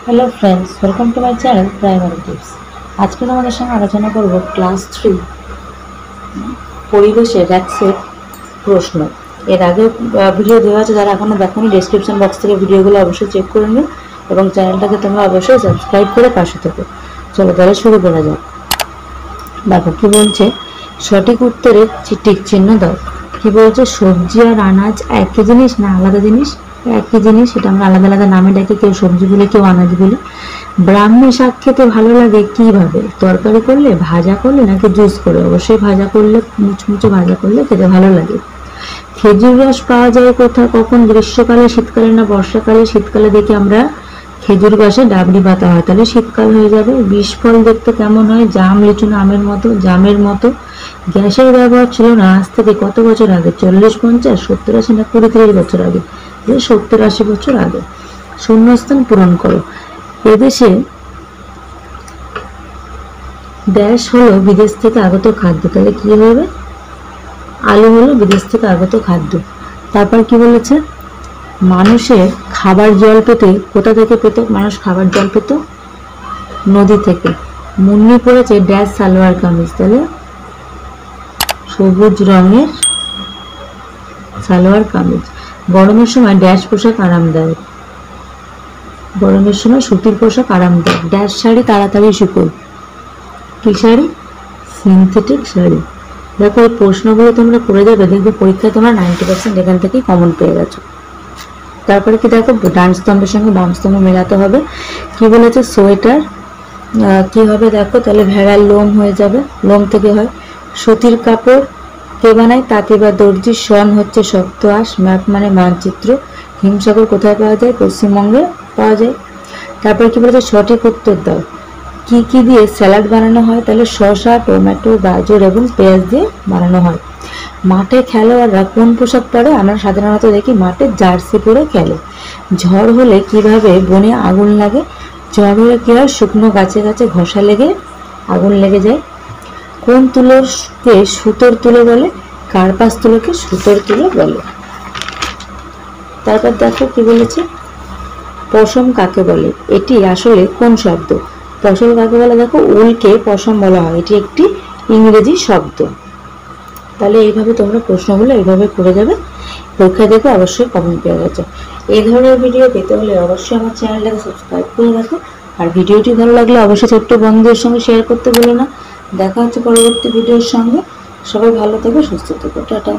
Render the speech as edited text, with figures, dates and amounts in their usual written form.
Hello friends, welcome to my channel primary tips. আজকে তোমাদের সঙ্গে আলোচনা করব ক্লাস 3 পরিবেশের এক সেট প্রশ্ন। এর আগে ভিডিও দেওয়া আছে, যারা এখনো দেখোনি ডেসক্রিপশন বক্স থেকে ভিডিওগুলো অবশ্যই চেক করে নিও এবং চ্যানেলটাকে তোমরা অবশ্যই সাবস্ক্রাইব করে পাশে থেকো। চলো তাহলে শুরু করা যাক। দেখো কি বলছে, সঠিক উত্তরে টিক চিহ্ন দাও। কি বলছে, সবজি আর আনাজ একই জিনিস না আলাদা জিনিস? একই জিনিস, এটা আমরা আলাদা আলাদা নামে ডাকি, কেউ সবজি বলে কেউ আনাজ বলে। ব্রাহ্মী শাক খেতে ভালো লাগে কিভাবে? তরকারি করলে, ভাজা করলে নাকি জুস করে? অবশ্যই ভাজা করলে, মুচমুচে ভাজা করলে খেতে ভালো লাগে। খেজুর রস পাওয়া যায় কোথায়, কখন? গ্রীষ্মকালে, শীতকালে না বর্ষাকালে? শীতকালে দেখি আমরা খেজুর গাছে ডাবলি পাতা হয়, তাহলে শীতকাল হয়ে যাবে। বিষ ফল দেখতে কেমন হয়? জাম, লিচু না আমের মতো? জামের মতো। গ্যাসের ব্যবহার ছিল না আজ থেকে কত বছর আগে? 40-50, 70-80 না 20-30 বছর আগে? 70-80 বছর আগে। শূন্যস্থান পূরণ করো। এদেশে ড্যাশ হলো বিদেশ থেকে আগত খাদ্য, তাহলে কি হবে? আলু হলো বিদেশ থেকে আগত খাদ্য। তারপর কি বলেছে, মানুষের খাবার জল পেতে কোথা থেকে পেত? মানুষ খাবার জল পেত নদী থেকে। মুন্নি পড়েছে ড্যাশ সালোয়ার কামিজ, তাহলে সবুজ রঙের সালোয়ার কামিজ। গরমের সময় ড্যাশ পোশাক আরামদায়ক, গরমের সময় সুতির পোশাক আরামদায়ক। ড্যাশ শাড়ি তাড়াতাড়ি শুকোয়, কি শাড়ি? সিনথেটিক শাড়ি। দেখো এই প্রশ্নগুলো তোমরা করে যাবে, দেখবে পরীক্ষায় তোমরা 90% এখান থেকেই কমন পেয়ে গেছো। তারপরে কি দেখো, ডান স্তম্ভের সঙ্গে বাম স্তম্ভ মেলাতে হবে। কি বলেছে, সোয়েটার কি হবে দেখো, তাহলে ভেড়ার লোম হয়ে যাবে, লোম থেকে হয়। সুতির কাপড় কে বানায়? তাঁতি বা দর্জি। সন হচ্ছে শক্ত আঁশ। ম্যাপ মানে মানচিত্র। হিমসাগর কোথায় পাওয়া যায়? পশ্চিমবঙ্গে পাওয়া যায়। তারপর কি বলেছে, সঠিক উত্তর দাও। কি কি দিয়ে স্যালাড বানানো হয়? তাহলে শসা, টমেটো, গাজর এবং পেঁয়াজ দিয়ে বানানো হয়। মাঠে খেলোয়াড়রা কোন পোশাক পরে? আমরা সাধারণত দেখি মাঠে জার্সি পরে খেলে। ঝড় হলে কিভাবে বনে আগুন লাগে? ঝড় হলে কি হয়? শুকনো গাছে গাছে ঘষা লেগে আগুন লেগে যায়। কোন তুলোকে সুতোর তুলো বলে? কার্পাস তুলোকে সুতোর তুলো বলে। তারপর দেখো কি বলেছে, পশম কাকে বলে? এটি আসলে কোন শব্দ? পশম কাকে বলে? দেখো, উলকে পশম বলা হয়, এটি একটি ইংরেজি শব্দ। তাহলে এইভাবে তোমরা প্রশ্নগুলো এইভাবে করে যাবে, পরীক্ষা দেখে অবশ্যই কমেন্ট পেয়ে গেছো। এই ধরনের ভিডিও পেতে হলে অবশ্যই আমার চ্যানেলটাকে সাবস্ক্রাইব করে রাখো। আর ভিডিওটি ভালো লাগলে অবশ্যই ছোট্ট বন্ধুদের সঙ্গে শেয়ার করতে বলো না। দেখা হচ্ছে পরবর্তী ভিডিওর সঙ্গে। সবাই ভালো থেকো, সুস্থ থেকো, টাটা।